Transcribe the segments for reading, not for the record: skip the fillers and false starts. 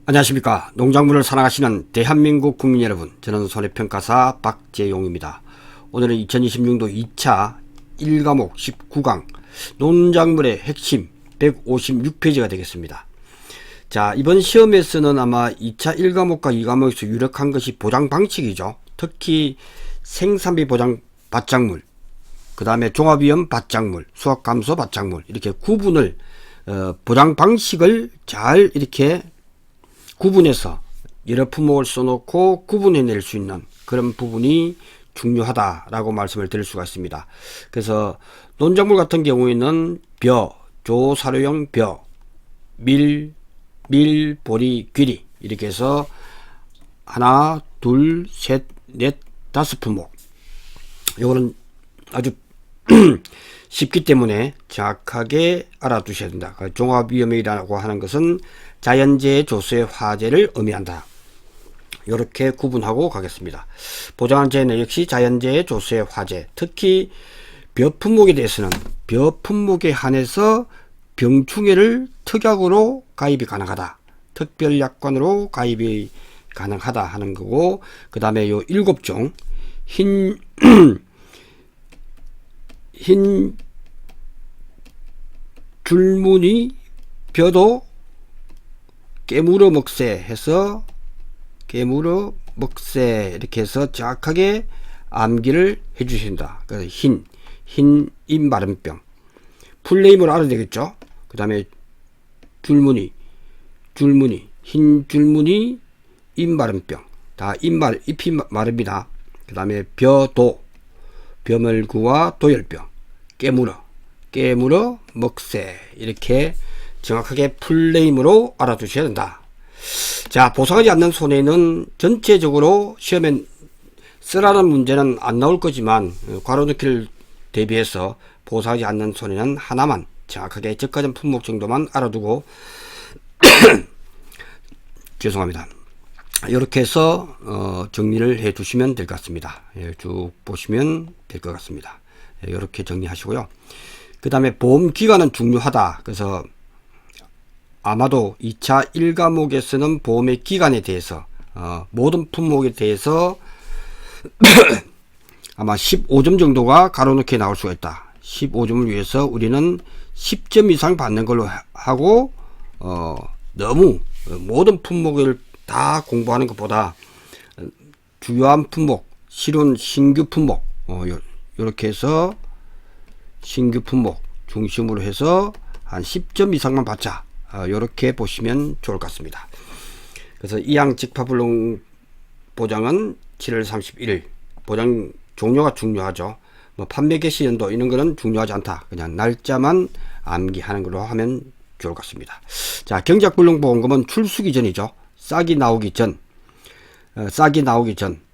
안녕하십니까. 농작물을 사랑하시는 대한민국 국민 여러분, 저는 손해평가사 박재용입니다. 오늘은 2026도 2차 1과목 19강 농작물의 핵심 156페이지가 되겠습니다. 자, 이번 시험에서는 아마 2차 1과목과 2과목에서 유력한 것이 보장 방식이죠. 특히 생산비 보장 밭작물, 그 다음에 종합위험 밭작물, 수확감소 밭작물, 이렇게 구분을 보장 방식을 잘 이렇게 구분해서 여러 품목을 써놓고 구분해낼 수 있는 그런 부분이 중요하다라고 말씀을 드릴 수가 있습니다. 그래서 논작물 같은 경우에는 벼, 조사료용 벼, 밀, 보리, 귀리 이렇게 해서 하나, 둘, 셋, 넷, 다섯 품목. 이거는 아주 쉽기 때문에 정확하게 알아두셔야 된다. 종합위험이라고 하는 것은 자연재해 조소의 화재를 의미한다. 이렇게 구분하고 가겠습니다. 보장한 재해는 역시 자연재해 조소의 화재, 특히 벼 품목에 대해서는 벼 품목에 한해서 병충해를 특약으로 가입이 가능하다. 특별약관으로 가입이 가능하다 하는 거고, 그 다음에 요 7종 흰 줄무늬 벼도 깨물어 먹새 해서 깨물어 먹새 이렇게 해서 정확하게 암기를 해 주신다. 그래서 흰 입마름병 풀네임으로 알아야 되겠죠. 그 다음에 줄무늬 흰 줄무늬 입마름병, 다 잎이 마릅니다. 그 다음에 벼도 벼멀구와 도열병, 깨물어 먹새, 이렇게 정확하게 풀네임으로 알아두셔야 된다. 자, 보상하지 않는 손해는 전체적으로 시험에 쓰라는 문제는 안 나올 거지만 괄호넣기를 대비해서 보상하지 않는 손해는 하나만 정확하게 저가전 품목 정도만 알아두고 죄송합니다. 이렇게 해서 정리를 해 두시면 될 것 같습니다. 쭉 보시면 될 것 같습니다. 이렇게 정리하시고요. 그 다음에 보험 기간은 중요하다. 그래서 아마도 2차 1과목에서는 보험의 기간에 대해서 모든 품목에 대해서 아마 15점 정도가 가로놓게 나올 수가 있다. 15점을 위해서 우리는 10점 이상 받는 걸로 하고 너무 모든 품목을 다 공부하는 것보다 주요한 품목, 실온 신규 품목 이렇게 해서 신규 품목 중심으로 해서 한 10점 이상만 받자. 이렇게 보시면 좋을 것 같습니다. 그래서 이항 직파불능 보장은 7월 31일. 보장 종료가 중요하죠. 뭐 판매 개시 연도 이런 거는 중요하지 않다. 그냥 날짜만 암기하는 걸로 하면 좋을 것 같습니다. 자, 경작불능 보험금은 출수기 전이죠. 싹이 나오기 전.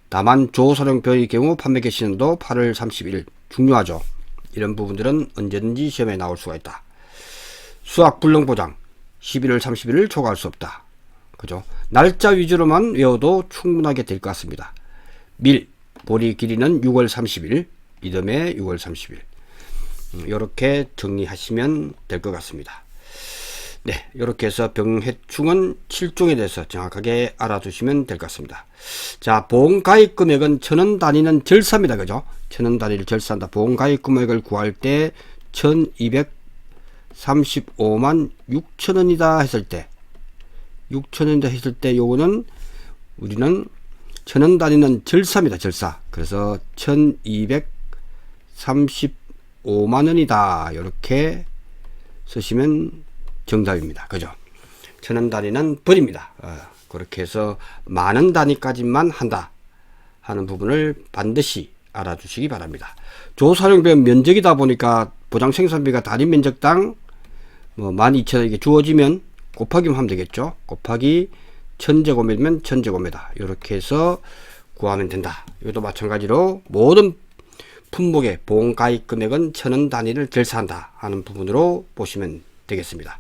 다만 조사령 벼의 경우 판매 개시 연도 8월 31일 중요하죠. 이런 부분들은 언제든지 시험에 나올 수가 있다. 수학 불능 보장 11월 31일 초과할 수 없다. 그죠? 날짜 위주로만 외워도 충분하게 될 것 같습니다. 밀, 보리 길이는 6월 30일, 이듬해 6월 30일. 이렇게 정리하시면 될 것 같습니다. 네, 이렇게 해서 병해충은 7종에 대해서 정확하게 알아두시면 될 것 같습니다. 자, 보험가입 금액은 1000원 단위는 절사입니다. 그죠? 1000원 단위를 절사한다. 보험가입 금액을 구할 때 1235만 6천원이다 했을 때 6천원이다 했을 때 요거는 우리는 1000원 단위는 절사입니다. 절사. 그래서 1235만원이다 이렇게 쓰시면 정답입니다. 그죠? 1000원 단위는 벌입니다. 그렇게 해서 많은 단위까지만 한다 하는 부분을 반드시 알아주시기 바랍니다. 조사령비는 면적이다 보니까 보장 생산비가 단위 면적당 12,000원 이게 주어지면 곱하기만 하면 되겠죠. 곱하기 1000제곱미터면 1000제곱미터 이렇게 해서 구하면 된다. 이것도 마찬가지로 모든 품목의 보험가입 금액은 1000원 단위를 절사한다 하는 부분으로 보시면 되겠습니다.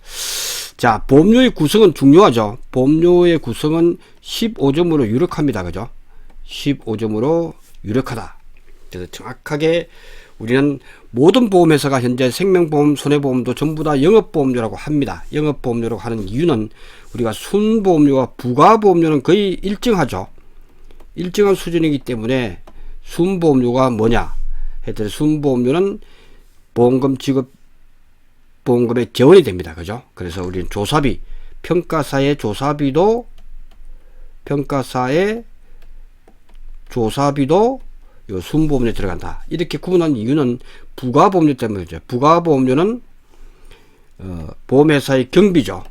자, 보험료의 구성은 중요하죠. 보험료의 구성은 15점으로 유력합니다. 그죠? 15점으로 유력하다. 그래서 정확하게 우리는 모든 보험회사가 현재 생명보험, 손해보험도 전부 다 영업보험료라고 합니다. 영업보험료라고 하는 이유는 우리가 순보험료와 부가보험료는 거의 일정하죠. 일정한 수준이기 때문에 순보험료가 뭐냐 했더니 순보험료는 보험금 지급 보험금의 재원이 됩니다. 그죠? 그래서 우리는 조사비, 평가사의 조사비도 요 순보험료에 들어간다. 이렇게 구분한 이유는 부가보험료 때문이죠. 부가보험료는 보험회사의 경비죠.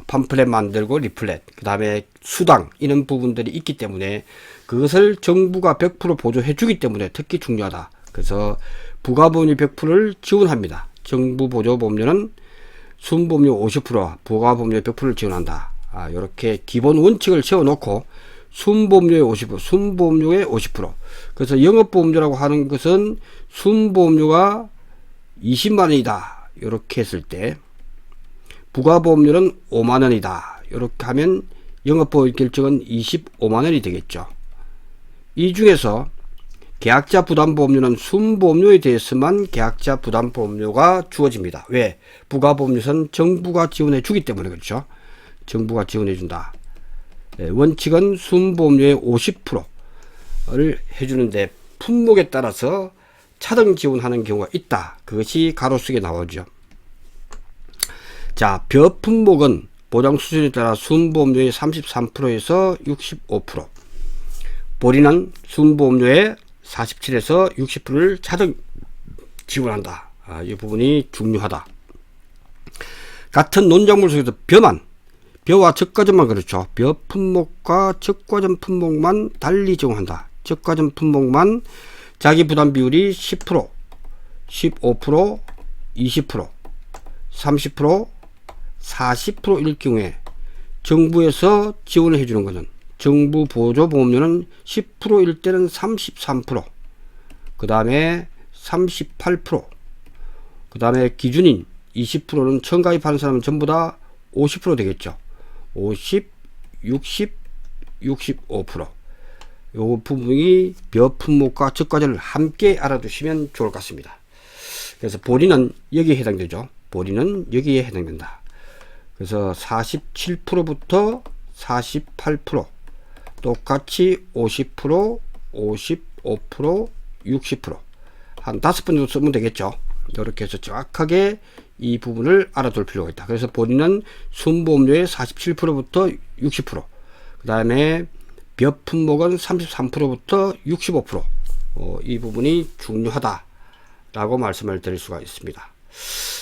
팜플렛 만들고 리플렛, 그 다음에 수당 이런 부분들이 있기 때문에 그것을 정부가 100% 보조해 주기 때문에 특히 중요하다. 그래서 부가보험료 100%를 지원합니다. 정부 보조보험료는 순보험료 50%와 부가보험료 100%를 지원한다. 이렇게 기본 원칙을 세워놓고 순보험료의 50%, 순보험료의 50%. 그래서 영업보험료라고 하는 것은 순보험료가 20만원이다. 이렇게 했을 때 부가보험료는 5만원이다. 이렇게 하면 영업보험 결정은 25만원이 되겠죠. 이 중에서 계약자 부담보험료는 순보험료에 대해서만 계약자 부담보험료가 주어집니다. 왜? 부가보험료는 정부가 지원해 주기 때문에 그렇죠. 정부가 지원해 준다. 원칙은 순보험료의 50%를 해주는데 품목에 따라서 차등 지원하는 경우가 있다. 그것이 가로 속에 나오죠. 자, 벼품목은 보장 수준에 따라 순보험료의 33%에서 65%, 보리는 순보험료의 47에서 60%를 차등 지원한다. 이 부분이 중요하다. 같은 논작물 속에서 벼와 적과점만 그렇죠. 벼 품목과 적과점 품목만 달리 적용한다. 적과점 품목만 자기 부담 비율이 10%, 15%, 20%, 30%, 40%일 경우에 정부에서 지원을 해주는 것은 정부 보조보험료는 10%일 때는 33%, 그 다음에 38%, 그 다음에 기준인 20%는 처음 가입하는 사람은 전부 다 50% 되겠죠. 50, 60, 65%. 요 부분이 벼 품목과 적과점을 함께 알아두시면 좋을 것 같습니다. 그래서 보리는 여기에 해당되죠. 보리는 여기에 해당된다. 그래서 47%부터 48%, 똑같이 50%, 55%, 60%. 한 5번 정도 쓰면 되겠죠. 이렇게 해서 정확하게 이 부분을 알아둘 필요가 있다. 그래서 보리는 순보험료의 47%부터 60%, 그 다음에 벼 품목은 33%부터 65%. 이 부분이 중요하다라고 말씀을 드릴 수가 있습니다.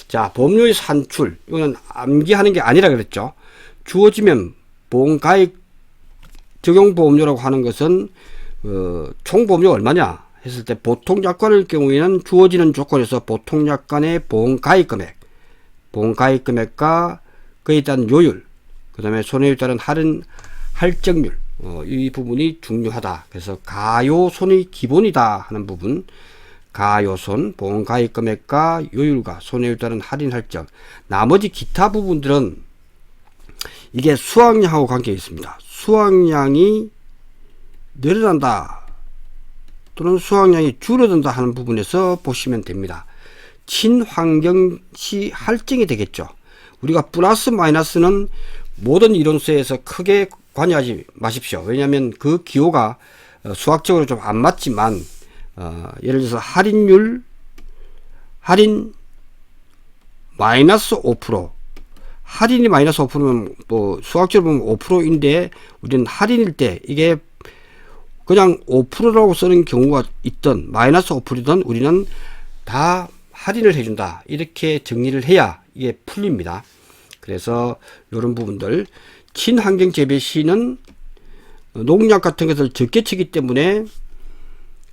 자, 보험료의 산출, 이거는 암기하는 게 아니라 그랬죠. 주어지면 보험가입 적용보험료라고 하는 것은 총보험료 얼마냐 했을 때 보통약관의 경우에는 주어지는 조건에서 보통약관의 보험가입금액, 보험가입금액과 그에 따른 요율, 그 다음에 손해에 따른 할인 할증률, 이 부분이 중요하다. 그래서 가요손이 기본이다 하는 부분, 가요손, 보험가입금액과 요율과 손해에 따른 할인 할증, 나머지 기타 부분들은 이게 수확량하고 관계가 있습니다. 수확량이 늘어난다 또는 수확량이 줄어든다 하는 부분에서 보시면 됩니다. 친환경시 할증이 되겠죠. 우리가 플러스 마이너스는 모든 이론서에서 크게 관여하지 마십시오. 왜냐하면 그 기호가 수학적으로 좀 안 맞지만 예를 들어서 할인 마이너스 5%, 할인이 마이너스 5%면 뭐 수학적으로 보면 5%인데 우리는 할인일 때 이게 그냥 5%라고 쓰는 경우가 있던 마이너스 5%든 우리는 다 할인을 해준다. 이렇게 정리를 해야 이게 풀립니다. 그래서 이런 부분들, 친환경 재배 시는 농약 같은 것을 적게 치기 때문에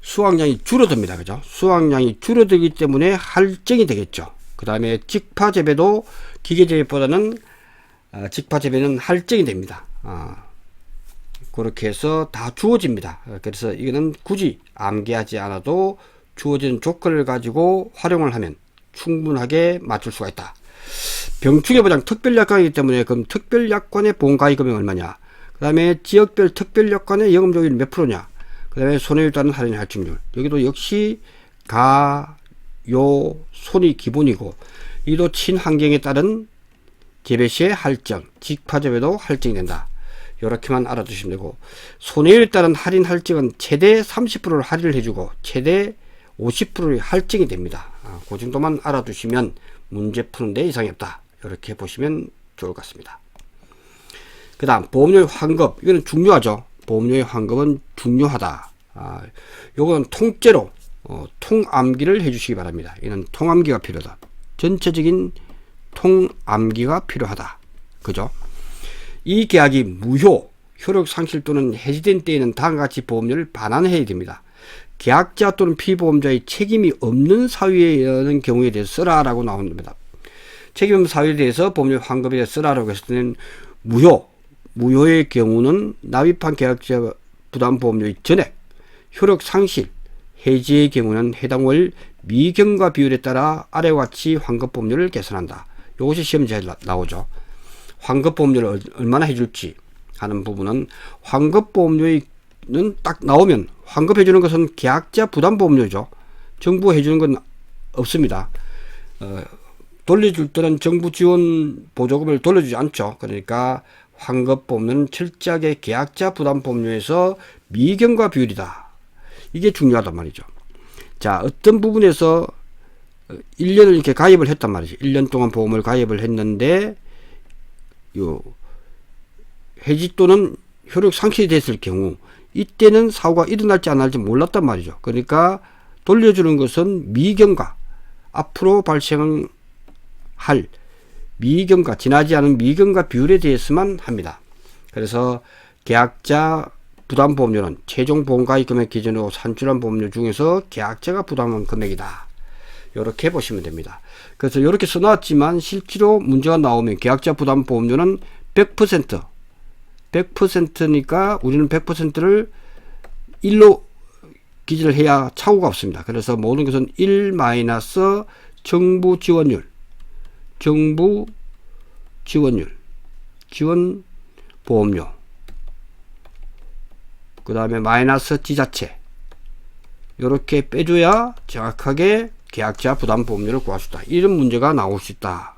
수확량이 줄어듭니다. 그죠? 수확량이 줄어들기 때문에 할증이 되겠죠. 그 다음에 직파 재배도 기계 재배보다는 직파 재배는 할증이 됩니다. 그렇게 해서 다 주어집니다. 그래서 이거는 굳이 암기하지 않아도 주어진 조건을 가지고 활용을 하면 충분하게 맞출 수가 있다. 병충해 보장 특별약관이기 때문에 그럼 특별약관의 보험가입금액 얼마냐, 그 다음에 지역별 특별약관의 영업요율 몇 프로냐, 그 다음에 손해율 따른 할인 할증률, 여기도 역시 요 손이 기본이고 이도 친환경에 따른 재배 시의 할증, 직파접에도 할증이 된다. 이렇게만 알아두시면 되고, 손해에 따른 할인 할증은 최대 30%를 할인을 해주고 최대 50%의 할증이 됩니다. 그 정도만 알아두시면 문제 푸는데 이상이 없다. 이렇게 보시면 좋을 것 같습니다. 그 다음 보험료의 환급, 이거는 중요하죠. 보험료의 환급은 중요하다. 요거는 통째로 통암기를 해주시기 바랍니다. 이는 통암기가 필요하다. 전체적인 통암기가 필요하다. 그죠? 이 계약이 무효, 효력 상실 또는 해지된 때에는 다음과 같이 보험료를 반환해야 됩니다. 계약자 또는 피보험자의 책임이 없는 사유에 의한 경우에 대해서 쓰라라고 나옵니다. 책임 없는 사유에 대해서 보험료 환급에 대해서 쓰라라고 했을 때는 무효의 경우는 납입한 계약자 부담보험료의 전액, 효력 상실, 해지의 경우는 해당 월 미경과 비율에 따라 아래와 같이 환급보험료를 계산한다. 이것이 시험지에 나오죠. 환급보험료를 얼마나 해줄지 하는 부분은 환급보험료는 딱 나오면 환급해주는 것은 계약자 부담보험료죠. 정부가 해주는 건 없습니다. 돌려줄 때는 정부 지원 보조금을 돌려주지 않죠. 그러니까 환급보험료는 철저하게 계약자 부담보험료에서 미경과 비율이다. 이게 중요하단 말이죠. 자, 어떤 부분에서 1년을 이렇게 가입을 했단 말이죠. 1년 동안 보험을 가입을 했는데 요 해지 또는 효력 상실이 됐을 경우 이때는 사고가 일어날지 안 날지 몰랐단 말이죠. 그러니까 돌려주는 것은 미경과 앞으로 발생할 미경과 지나지 않은 미경과 비율에 대해서만 합니다. 그래서 계약자 부담보험료는 최종 보험가입 금액 기준으로 산출한 보험료 중에서 계약자가 부담한 금액이다. 이렇게 보시면 됩니다. 그래서 이렇게 써놨지만 실제로 문제가 나오면 계약자 부담보험료는 100%니까 우리는 100%를 1로 기준을 해야 차후가 없습니다. 그래서 모든 것은 1 마이너스 정부 지원 보험료, 그 다음에 마이너스 지자체, 이렇게 빼줘야 정확하게 계약자 부담보험료를 구할 수 있다. 이런 문제가 나올 수 있다.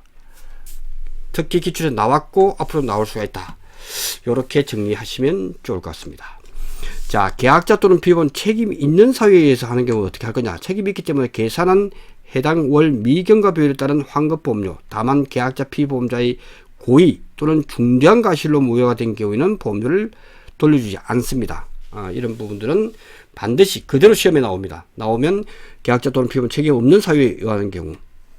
특히 기출에 나왔고 앞으로 나올 수가 있다. 이렇게 정리하시면 좋을 것 같습니다. 자, 계약자 또는 피보험 책임이 있는 사유에 의해서 하는 경우 어떻게 할 거냐. 책임이 있기 때문에 계산한 해당 월 미경과 비율에 따른 환급보험료, 다만 계약자 피보험자의 고의 또는 중대한 과실로 무효가 된 경우에는 보험료를 돌려주지 않습니다. 이런 부분들은 반드시 그대로 시험에 나옵니다. 나오면 계약자 또는 피보험 책임 없는 사유에 의한 경우,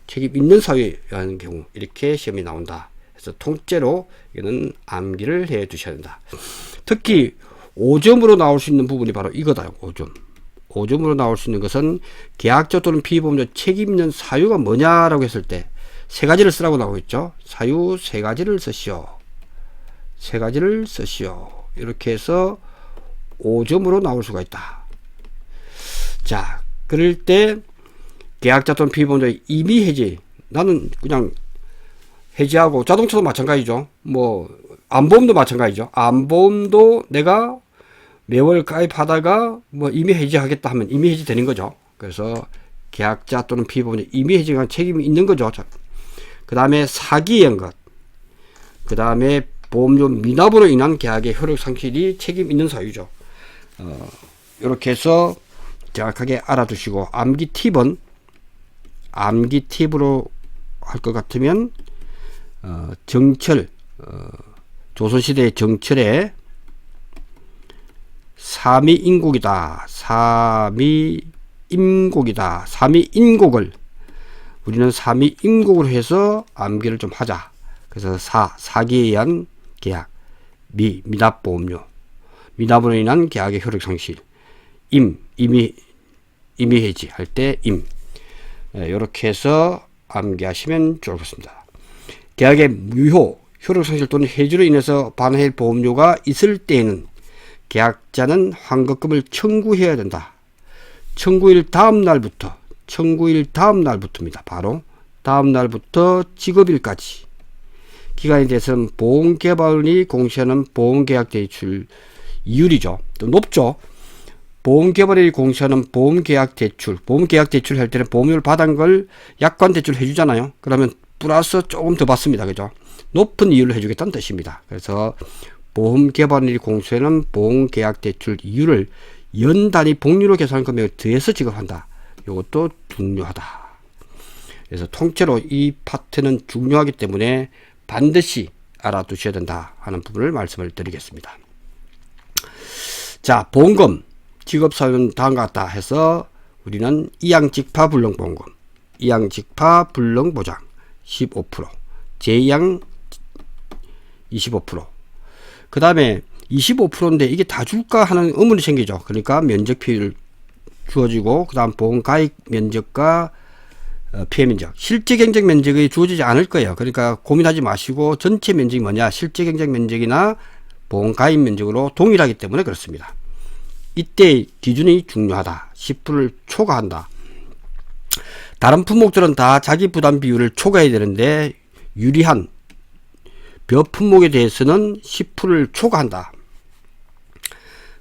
책임 있는 사유에 의한 경우 이렇게 시험이 나온다. 그래서 통째로 이거는 암기를 해 두셔야 된다. 특히 5점으로 나올 수 있는 부분이 바로 이거다. 5점으로 나올 수 있는 것은 계약자 또는 피보험자 책임 있는 사유가 뭐냐라고 했을 때 세 가지를 쓰라고 나오고 있죠. 사유 세 가지를 쓰시오. 이렇게 해서 5점으로 나올 수가 있다. 자, 그럴 때 계약자 또는 피보험자의 임의 해지, 나는 그냥 해지하고, 자동차도 마찬가지죠. 뭐 안보험도 마찬가지죠. 안보험도 내가 매월 가입하다가 뭐 임의 해지하겠다 하면 임의 해지 되는 거죠. 그래서 계약자 또는 피보험자 임의 해지가 책임이 있는 거죠. 그 다음에 사기한 것, 그 다음에 보험료 미납으로 인한 계약의 효력 상실이 책임 있는 사유죠. 이렇게 해서 정확하게 알아두시고, 암기 팁으로 할 것 같으면 정철, 조선시대의 정철에 삼위인곡이다. 삼위인곡을 우리는 삼위인곡을 해서 암기를 좀 하자. 그래서 사기에 의한 계약, 미납보험료, 미납으로 인한 계약의 효력 상실, 임의 해지 할 때 이렇게 해서 암기하시면 좋을 것 같습니다. 계약의 무효, 효력 상실 또는 해지로 인해서 반환할 보험료가 있을 때에는 계약자는 환급금을 청구해야 된다. 청구일 다음 날부터입니다. 바로 다음 날부터 직업일까지 기간에 대해서는 보험개발원이 공시하는 보험계약 대출 이율이죠. 또 높죠. 보험개발이 공시하는 보험계약 대출, 보험계약 대출 할 때는 보험료를 받은 걸 약관 대출 해주잖아요. 그러면 플러스 조금 더 받습니다. 그죠? 높은 이율을 해주겠다는 뜻입니다. 그래서 보험개발이 공시하는 보험계약 대출 이율을 연 단위 복리로 계산한 금액을 더해서 지급한다. 이것도 중요하다. 그래서 통째로 이 파트는 중요하기 때문에 반드시 알아두셔야 된다 하는 부분을 말씀을 드리겠습니다. 자, 보험금 지급사유는 다음과 같다 해서 우리는 이양직파 불능보험금, 이양직파 불능보장 15%, 제이양 25%, 그 다음에 25%인데 이게 다 줄까 하는 의문이 생기죠. 그러니까 면적 비율 주어지고, 그 다음 보험가입 면적과 피해 면적, 실제 경쟁 면적이 주어지지 않을 거예요. 그러니까 고민하지 마시고 전체 면적이 뭐냐, 실제 경쟁 면적이나 보험가입 면적으로 동일하기 때문에 그렇습니다. 이때 기준이 중요하다. 10%를 초과한다. 다른 품목들은 다 자기 부담 비율을 초과해야 되는데 유리한 몇 품목에 대해서는 10%를 초과한다.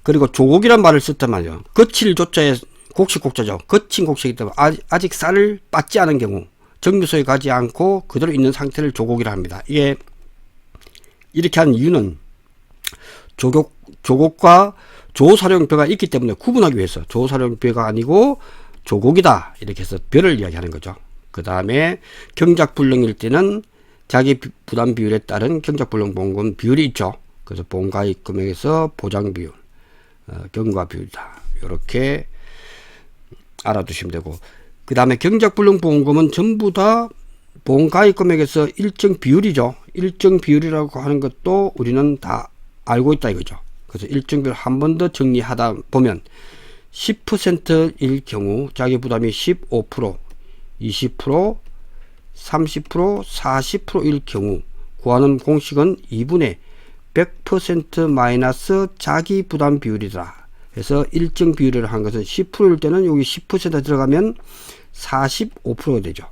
그리고 조곡이란 말을 썼단 말이에요. 거칠 조자에 곡식곡자죠. 거친 곡식이기 때문에 아직 쌀을 빻지 않은 경우, 정류소에 가지 않고 그대로 있는 상태를 조곡이라 합니다. 이게 이렇게 하는 이유는 조곡과 조사령뼈가 있기 때문에 구분하기 위해서, 조사령뼈가 아니고 조곡이다 이렇게 해서 뼈를 이야기하는 거죠. 그 다음에 경작불능일 때는 자기 부담 비율에 따른 경작불능보험금 비율이 있죠. 그래서 보험가입 금액에서 보장 비율, 경과 비율이다. 이렇게 알아두시면 되고, 그 다음에 경작불능보험금은 전부 다 보험가입 금액에서 일정 비율이죠. 일정 비율이라고 하는 것도 우리는 다 알고 있다 이거죠. 그래서 일정 비율 한 번 더 정리하다 보면 10%일 경우 자기 부담이 15%, 20%, 30%, 40%일 경우 구하는 공식은 2분의 100% 마이너스 자기 부담 비율이다. 그래서 일정 비율을 한 것은 10%일 때는 여기 10% 들어가면 45%가 되죠.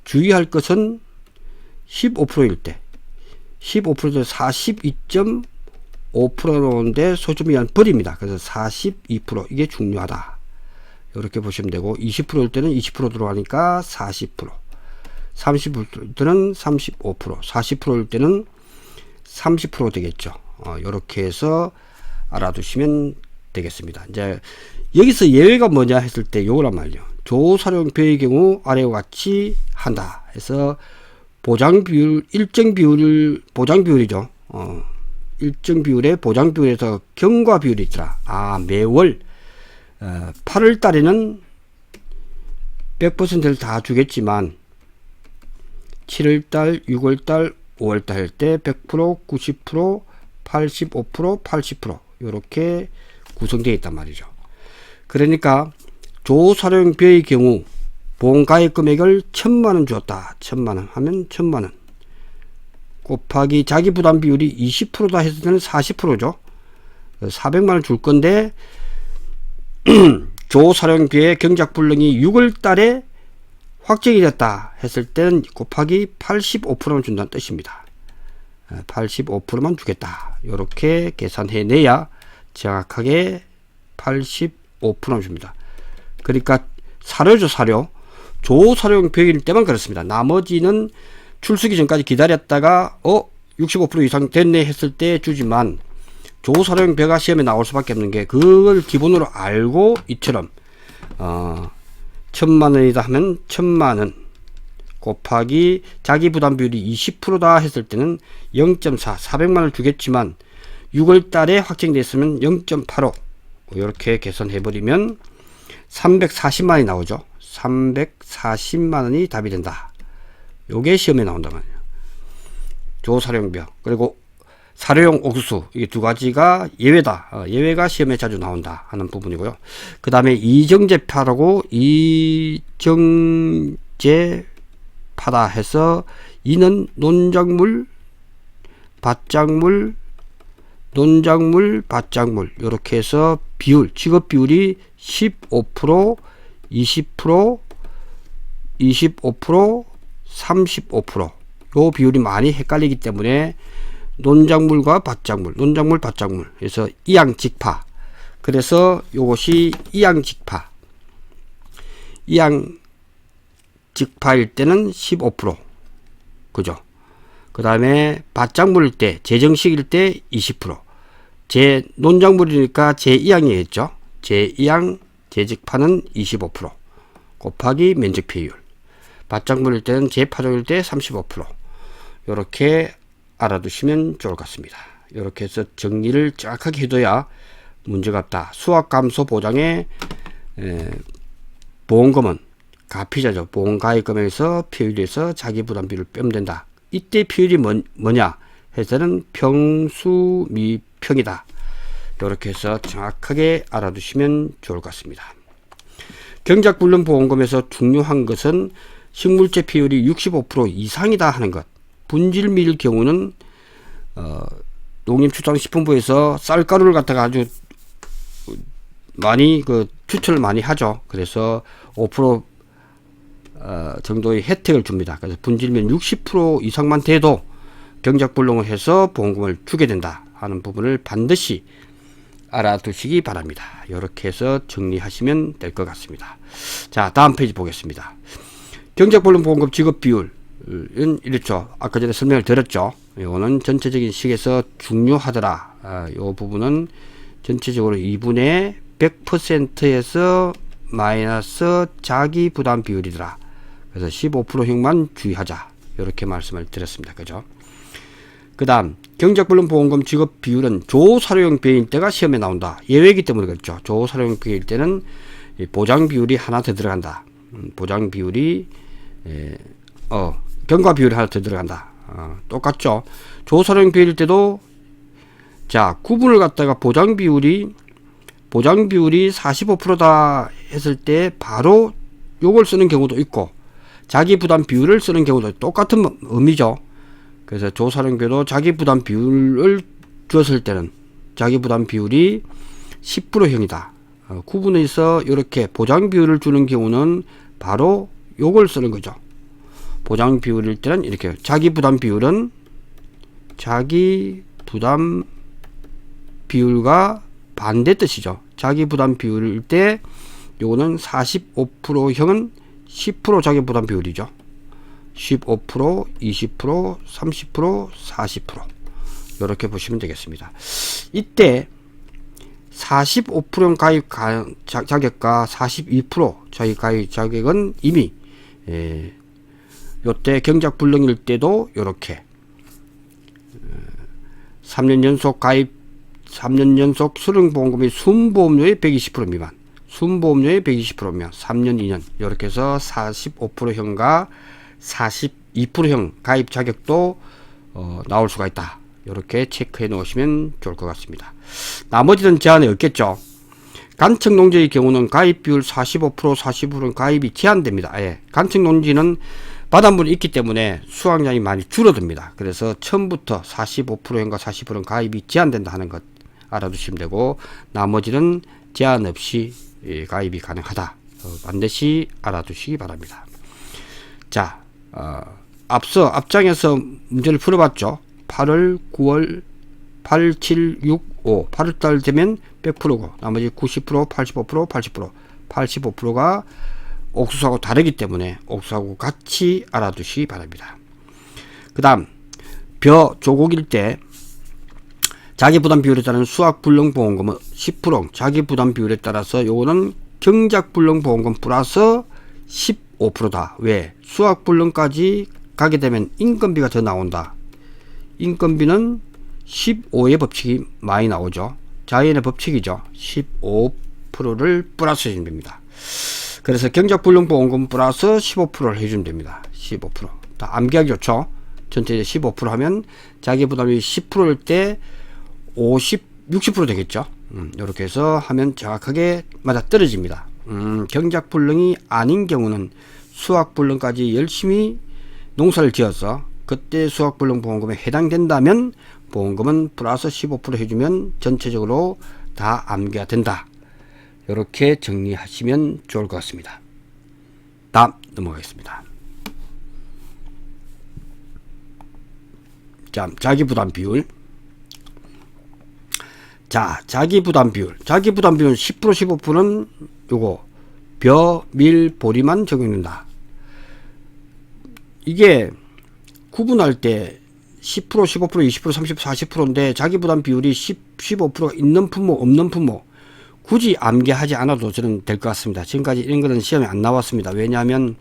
주의할 것은 15%일 때 15%도 42.5%인데 소수점이 버립니다. 그래서 42% 이게 중요하다. 이렇게 보시면 되고, 20%일 때는 20% 들어가니까 40%, 30%일 때는 35%, 40%일 때는 30% 되겠죠. 이렇게 해서 알아두시면 되겠습니다. 이제 여기서 예외가 뭐냐 했을 때 요거란 말이에요. 조사령표의 경우 아래와 같이 한다 해서 보장 비율, 일정 비율을 보장 비율이죠. 일정 비율의 보장 비율에서 경과 비율이 있더라. 매월 8월 달에는 100%를 다 주겠지만 7월 달, 6월 달, 5월 달 할 때 100%, 90%, 85%, 80% 이렇게 구성되어 있단 말이죠. 그러니까 조사령표의 경우 보험가입 금액을 1000만원 주었다. 1000만원 하면 1000만원 곱하기 자기 부담 비율이 20%다 했을 때는 40%죠. 400만원 줄 건데 조사령표의 경작불능이 6월 달에 확정이 됐다 했을 때는 곱하기 85%만 준다는 뜻입니다. 85%만 주겠다. 이렇게 계산해내야 정확하게 85%만 줍니다. 그러니까 사료죠, 사료. 조사령표일 때만 그렇습니다. 나머지는 출수기 전까지 기다렸다가 65% 이상 됐네 했을 때 주지만, 조사령표가 시험에 나올 수밖에 없는 게 그걸 기본으로 알고 이처럼 1000만원이다 하면 1000만원 곱하기 자기 부담 비율이 20%다 했을 때는 0.4, 400만원을 주겠지만 6월 달에 확정됐으면 0.85 이렇게 계산해 버리면 340만원이 나오죠. 340만원이 답이 된다. 요게 시험에 나온단 말이에요. 조사령표 그리고 사료용 옥수수, 이 두 가지가 예외다. 예외가 시험에 자주 나온다 하는 부분이고요. 그 다음에 이정제파라고, 이정제파다 해서 이는 논작물, 밭작물, 논작물, 밭작물 이렇게 해서 비율, 직업 비율이 15%, 20%, 25%, 35% 요 비율이 많이 헷갈리기 때문에 논작물과 밭작물, 논작물, 밭작물. 그래서 이양직파. 그래서 요것이 이양직파. 이양직파일 때는 15%. 그죠? 그 다음에 밭작물일 때, 재정식일 때 20%. 논작물이니까 제2양이겠죠. 제2양, 재직파는 25%. 곱하기 면적 비율. 밭작물일 때는 제8종일 때 35%. 요렇게 알아두시면 좋을 것 같습니다. 이렇게 해서 정리를 정확하게 해둬야 문제가 없다. 수확감소 보장에 보험금은 가피자죠. 보험가입금에서 표율에서 자기부담비를 빼면 된다. 이때 표율이 뭐냐 해서는 평수미평이다. 이렇게 해서 정확하게 알아두시면 좋을 것 같습니다. 경작불능보험금에서 중요한 것은 식물재 비율이 65% 이상이다 하는 것. 분질밀 경우는 농림축산식품부에서 쌀가루를 갖다가 아주 많이 추천을 많이 하죠. 그래서 5% 정도의 혜택을 줍니다. 그래서 분질밀 60% 이상만 돼도 경작불능을 해서 보험금을 주게 된다 하는 부분을 반드시 알아두시기 바랍니다. 이렇게 해서 정리하시면 될 것 같습니다. 자, 다음 페이지 보겠습니다. 경작불능보험금 지급 비율은 이렇죠. 아까 전에 설명을 드렸죠. 이거는 전체적인 식에서 중요하더라. 이 부분은 전체적으로 2분의 100%에서 마이너스 자기 부담 비율이더라. 그래서 15%형만 주의하자. 이렇게 말씀을 드렸습니다. 그죠? 그 다음 경작불능보험금 지급 비율은 조사료용 배일 때가 시험에 나온다. 예외이기 때문에 그렇죠. 조사료용 배일 때는 보장 비율이 하나 더 들어간다. 보장 비율이 경과 비율이 하나 더 들어간다. 똑같죠. 조사료용 배일 때도 자 구분을 갖다가 보장 비율이 45%다 했을 때 바로 요걸 쓰는 경우도 있고 자기 부담 비율을 쓰는 경우도 똑같은 의미죠. 그래서 조사료용배도 자기 부담 비율을 주었을 때는 자기 부담 비율이 10%형이다. 구분해서 이렇게 보장 비율을 주는 경우는 바로 요걸 쓰는 거죠. 보장 비율일 때는 이렇게 자기 부담 비율은 자기 부담 비율과 반대 뜻이죠. 자기 부담 비율일 때 요거는 45%형은 10% 자기 부담 비율이죠. 15%, 20%, 30%, 40% 이렇게 보시면 되겠습니다. 이때 45%형 가입 자격과 42% 자기 가입 자격은 이미 요때 경작불능일 때도 요렇게 3년 연속 가입 3년 연속 수령보험금이 순보험료의 120% 미만 순보험료의 120% 미만 3년 2년 이렇게 해서 45%형과 42%형 가입 자격도 나올 수가 있다. 이렇게 체크해 놓으시면 좋을 것 같습니다. 나머지는 제한이 없겠죠. 간척 농지의 경우는 가입 비율 45%, 45%는 가입이 제한됩니다. 예. 간척 농지는 바닷물이 있기 때문에 수확량이 많이 줄어듭니다. 그래서 처음부터 45%형과 40%는 가입이 제한된다 하는 것 알아두시면 되고 나머지는 제한 없이 가입이 가능하다. 반드시 알아두시기 바랍니다. 자, 앞서 앞장에서 문제를 풀어봤죠. 8월, 9월, 8, 7, 6, 5 8월달 되면 100%고 나머지 90%, 85%, 80% 85%가 옥수수하고 다르기 때문에 옥수수하고 같이 알아두시기 바랍니다. 그 다음 벼 조곡일 때 자기부담 비율에 따른 수확불능보험금은 10% 자기부담 비율에 따라서 요거는 경작불능보험금 플러스 15%다. 왜? 수확불능까지 가게 되면 인건비가 더 나온다. 인건비는 15의 법칙이 많이 나오죠. 자연의 법칙이죠. 15%를 플러스 해주면 됩니다. 그래서 경작불능보험금 플러스 15%를 해주면 됩니다. 15%. 다 암기하기 좋죠. 전체 15% 하면 자기부담이 10%일 때 60% 되겠죠. 이렇게 해서 하면 정확하게 맞아 떨어집니다. 경작불능이 아닌 경우는 수확불능까지 열심히 농사를 지어서 그때 수확불능보험금에 해당된다면 보험금은 플러스 15% 해주면 전체적으로 다 암기가 된다. 이렇게 정리하시면 좋을 것 같습니다. 다음 넘어가겠습니다. 자, 자기부담 비율. 자, 자기부담 비율. 자기부담 비율 10% 15%는 요거 벼, 밀, 보리만 적용된다. 이게 구분할 때 10%, 15%, 20%, 30%, 40%인데 자기부담 비율이 10, 15%가 있는 품목, 없는 품목 굳이 암기하지 않아도 저는 될 것 같습니다. 지금까지 이런 거는 시험에 안 나왔습니다. 왜냐하면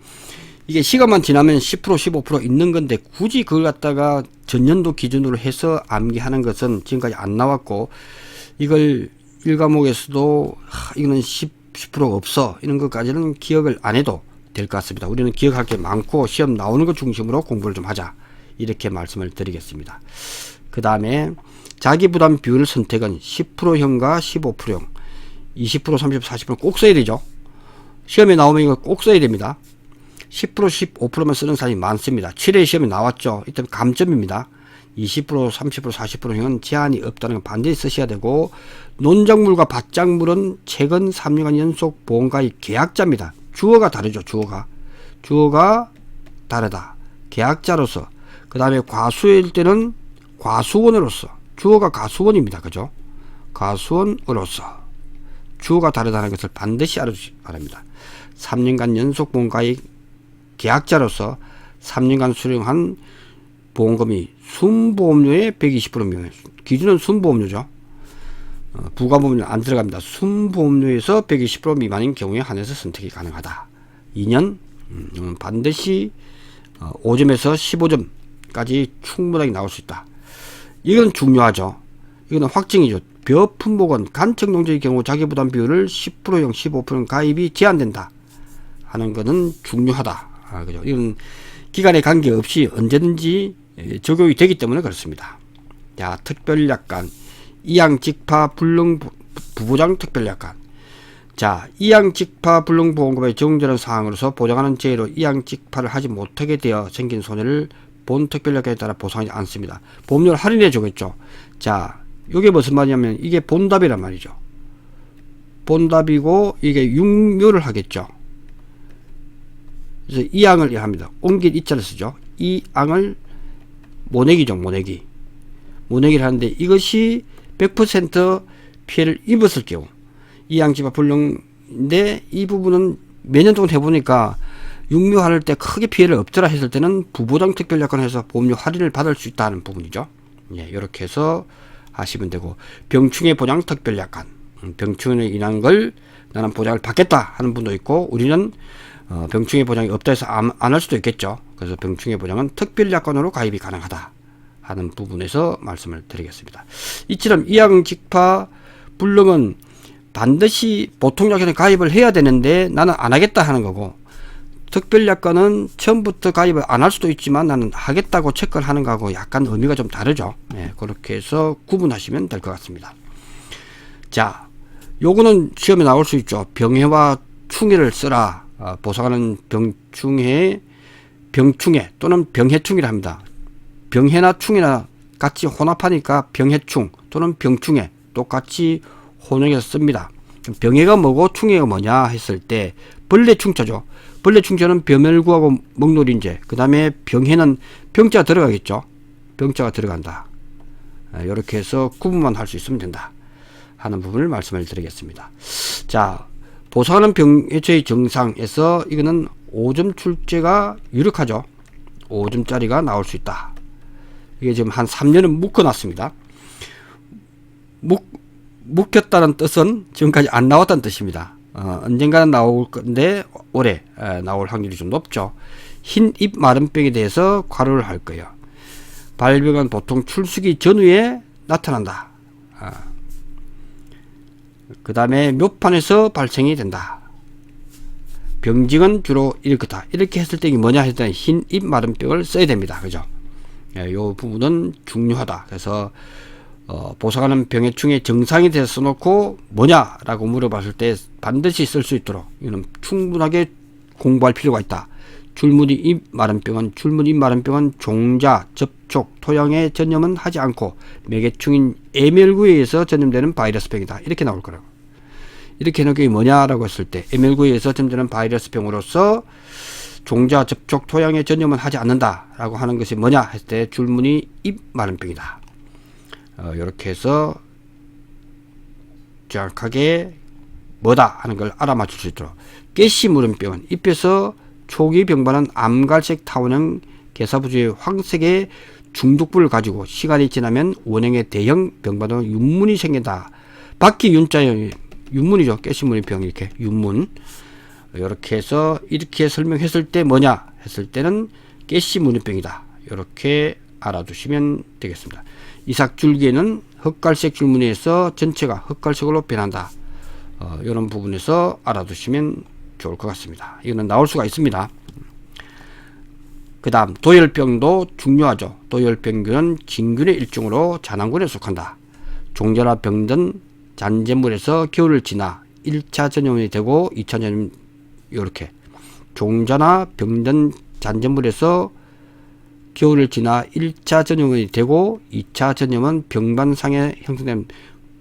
이게 시간만 지나면 10%, 15% 있는 건데 굳이 그걸 갖다가 전년도 기준으로 해서 암기하는 것은 지금까지 안 나왔고, 이걸 1과목에서도 이거는 10% 없어 이런 것까지는 기억을 안 해도 될 것 같습니다. 우리는 기억할 게 많고 시험 나오는 것 중심으로 공부를 좀 하자, 이렇게 말씀을 드리겠습니다. 그 다음에 자기부담 비율 선택은 10%형과 15%형, 20%, 30%, 40% 꼭 써야 되죠. 시험에 나오면 이거 꼭 써야 됩니다. 10%, 15%만 쓰는 사람이 많습니다. 7회 시험에 나왔죠. 이때 감점입니다. 20%, 30%, 40%형은 제한이 없다는 건 반드시 쓰셔야 되고, 논작물과 밭작물은 최근 3년간 연속 보험가입 계약자입니다. 주어가 다르죠. 주어가 다르다. 계약자로서. 그 다음에 과수일 때는 과수원으로서. 주어가 가수원입니다. 그죠? 가수원으로서. 주어가 다르다는 것을 반드시 알아주시기 바랍니다. 3년간 연속 보험가입 계약자로서 3년간 수령한 보험금이 순보험료의 120% 미만, 기준은 순보험료죠. 부가보험료 안 들어갑니다. 순보험료에서 120% 미만인 경우에 한해서 선택이 가능하다. 2년 반드시 5점에서 15점까지 충분하게 나올 수 있다. 이건 중요하죠. 이거는 확증이죠. 벼 품목은 간척농지의 경우 자기부담 비율을 10%형 15% 가입이 제한된다 하는 것은 중요하다. 그죠? 이건 기간에 관계없이 언제든지 적용이 되기 때문에 그렇습니다. 자, 특별약관, 이양직파 불능 부보장 특별약관. 자, 이양직파 불능보험금의 적용되는 사항으로서 보장하는 제외로 이양직파를 하지 못하게 되어 생긴 손해를 본 특별약관에 따라 보상하지 않습니다. 보험료를 할인해 주겠죠. 자, 이게 무슨 말이냐면 이게 본답이란 말이죠. 본답이고 이게 육묘를 하겠죠. 그래서 이양을 합니다. 옮길 이자를 쓰죠. 이양을 모내기죠. 모내기를 하는데 이것이 100% 피해를 입었을 경우, 이양지파 불능인데 이 부분은 몇 년 동안 해보니까 육묘할 때 크게 피해를 없더라 했을 때는 부보장 특별약관에서 보험료 할인을 받을 수 있다는 부분이죠. 예, 이렇게 해서 하시면 되고, 병충해 보장 특별약관, 병충해로 인한 걸 나는 보장을 받겠다 하는 분도 있고, 우리는 병충해 보장이 없다 해서 안 할 수도 있겠죠. 그래서 병충해 보장은 특별약관으로 가입이 가능하다 하는 부분에서 말씀을 드리겠습니다. 이처럼 이양직파 불능은 반드시 보통약관에 가입을 해야 되는데 나는 안 하겠다 하는 거고, 특별약관은 처음부터 가입을 안 할 수도 있지만 나는 하겠다고 체크를 하는 거하고 약간 의미가 좀 다르죠. 예, 그렇게 해서 구분하시면 될 것 같습니다. 자, 요거는 시험에 나올 수 있죠. 병해와 충해를 써라. 보상하는 병충해 또는 병해충이라 합니다. 병해나 충해나 같이 혼합하니까 병해충 또는 병충해 똑같이 혼용해서 씁니다. 병해가 뭐고 충해가 뭐냐 했을 때 벌레충처죠. 벌레충처는 벼멸구하고 먹놀인제, 그 다음에 병해는 병자가 들어가겠죠. 병자가 들어간다. 이렇게 해서 구분만 할 수 있으면 된다 하는 부분을 말씀을 드리겠습니다. 자, 보상하는 병해처의 정상에서 이거는 5점 출제가 유력하죠. 5점짜리가 나올 수 있다. 이게 지금 한 3년은 묶어놨습니다. 묶였다는 뜻은 지금까지 안 나왔다는 뜻입니다. 언젠가는 나올 건데 올해 나올 확률이 좀 높죠. 흰 잎 마른 병에 대해서 괄호를 할 거예요. 발병은 보통 출수기 전후에 나타난다. 그 다음에 묘판에서 발생이 된다. 병징은 주로 이렇다. 이렇게 했을 때 이게 뭐냐 했을 때 흰 잎 마른 병을 써야 됩니다. 그죠? 이 부분은 중요하다. 그래서 보상하는 병해충의 정상에 대해서 써놓고 뭐냐라고 물어봤을 때 반드시 쓸 수 있도록 이거는 충분하게 공부할 필요가 있다. 줄무늬 잎 마른 병은 종자, 접촉, 토양에 전염은 하지 않고 매개충인 애멸구에 의해서 전염되는 바이러스 병이다. 이렇게 나올 거라고. 이렇게 해놓은 게 뭐냐라고 했을 때 애멸구에 의해서 전염되는 바이러스 병으로서 종자, 접촉, 토양에 전염은 하지 않는다라고 하는 것이 뭐냐 했을 때 줄무늬 잎 마른 병이다. 이렇게 해서 정확하게 뭐다 하는 걸 알아맞힐 수 있도록. 가시 물음병은 잎에서 초기 병반은 암갈색 타원형 개사부주의 황색의 중독부를 가지고 시간이 지나면 원형의 대형 병반으로 윤문이 생긴다. 바퀴 윤자형 윤문이죠. 가시 물음병 이렇게 윤문. 이렇게 해서 이렇게 설명했을 때 뭐냐 했을 때는 가시 물음병이다. 이렇게 알아두시면 되겠습니다. 이삭줄기에는 흑갈색 줄무늬에서 전체가 흑갈색으로 변한다. 이런 부분에서 알아두시면 좋을 것 같습니다. 이거는 나올 수가 있습니다. 그 다음 도열병도 중요하죠. 도열병균은 진균의 일종으로 잔황균에 속한다. 종자나 병든 잔재물에서 겨울을 지나 1차 전염이 되고 2차 전염 이렇게 종자나 병든 잔재물에서 겨울을 지나 1차 전염이 되고 2차 전염은 병반상에 형성된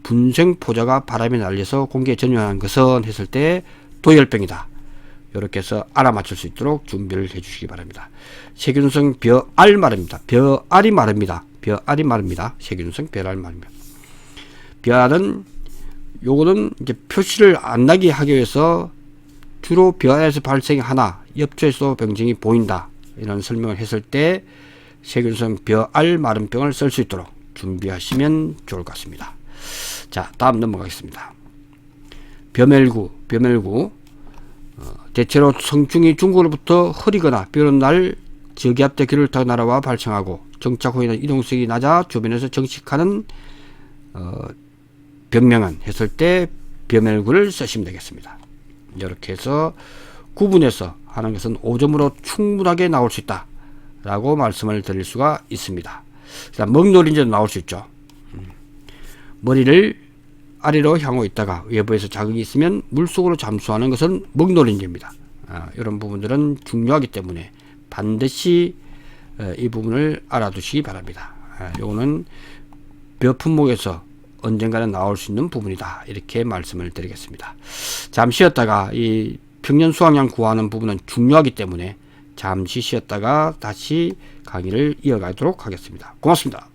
분생포자가 바람에 날려서 공기에 전염하는 것은 했을 때 도열병이다. 이렇게 해서 알아맞힐 수 있도록 준비를 해 주시기 바랍니다. 세균성 벼알 말입니다. 벼알이 말입니다. 벼알이 말입니다. 세균성 벼알 말입니다. 벼알은 요거는 이제 표시를 안 나게 하기 위해서 주로 벼알에서 발생하나 엽초에서 병증이 보인다. 이런 설명을 했을 때 세균성 벼알 마름병을 쓸 수 있도록 준비하시면 좋을 것 같습니다. 자, 다음 넘어가겠습니다. 벼멜구 대체로 성충이 중국으로부터 흐리거나 비 오는 날 저기압대 기류를 타고 날아와 발생하고 정착 후에는 이동성이 낮아 주변에서 정식하는 병명은 했을 때 벼멜구를 쓰시면 되겠습니다. 이렇게 해서 구분해서 하는 것은 5점으로 충분하게 나올 수 있다 라고 말씀을 드릴 수가 있습니다. 먹노린제도 나올 수 있죠. 머리를 아래로 향하고 있다가 외부에서 자극이 있으면 물속으로 잠수하는 것은 먹노린제입니다. 이런 부분들은 중요하기 때문에 반드시 이 부분을 알아두시기 바랍니다. 이거는 벼 품목에서 언젠가는 나올 수 있는 부분이다. 이렇게 말씀을 드리겠습니다. 잠시 쉬었다가 이 평년 수확량 구하는 부분은 중요하기 때문에 잠시 쉬었다가 다시 강의를 이어가도록 하겠습니다. 고맙습니다.